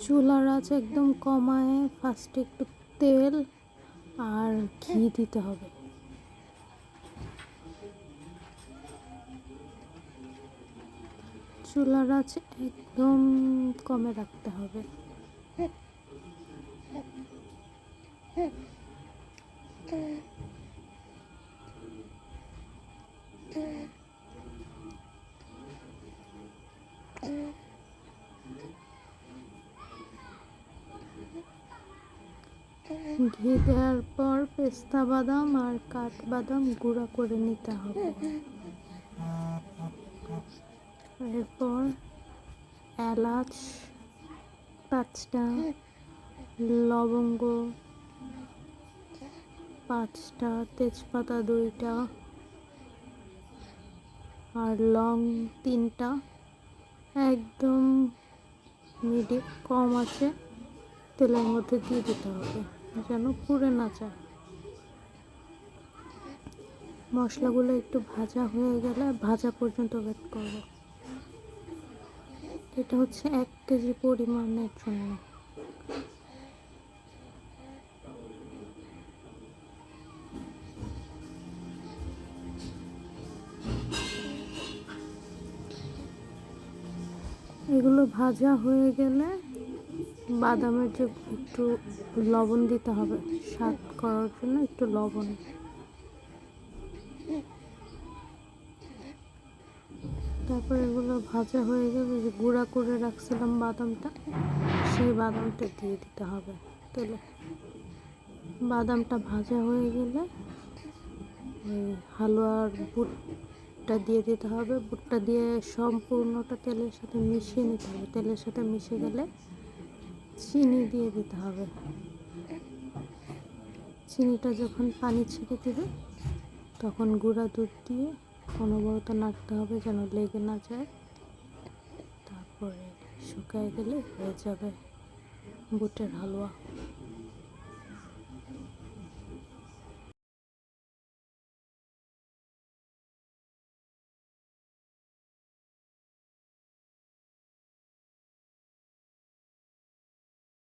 চুলার আঁচ একদম কমায় ফার্স্টে একটু তেল আর ঘি দিতে হবে। চুলার আঁচ একদম কমে রাখতে হবে। ঘি দেওয়ার পর পেস্তা বাদাম আর কাঠবাদাম গুঁড়া করে নিতে হবে। এরপর এলাচ 5টা, লবঙ্গ 5টা, তেজপাতা 2টা আর লং 3টা একদম কম আছে তেলের মধ্যে দিয়ে দিতে হবে যেন পুড়ে না যায়। মশলাগুলো একটু ভাজা হয়ে গেলে ভাজা পর্যন্ত ওয়েট করব। এটা হচ্ছে 1 কেজি পরিমাণের জন্য। এগুলো ভাজা হয়ে গেলে বাদামের যে একটু লবণ দিতে হবে স্বাদ করার জন্য, একটু লবণ। তারপর এগুলো ভাজা হয়ে গেলে যে গুঁড়া করে রাখছিলাম বাদামটা, সেই বাদামটা দিয়ে দিতে হবে তেলে। বাদামটা ভাজা হয়ে গেলে হালুয়ার বুটটা দিয়ে দিতে হবে। বুটটা দিয়ে সম্পূর্ণটা তেলের সাথে মিশিয়ে নিতে হবে। তেলের সাথে মিশে গেলে চিনি দিয়ে দিতে হবে। চিনিটা যখন পানি ছেড়ে দেবে তখন গুঁড়া দুধ দিয়ে অনবরত নাড়তে হবে যেন লেগে না যায়। তারপরে শুকায় গেলে হয়ে যাবে বুটের হালুয়া।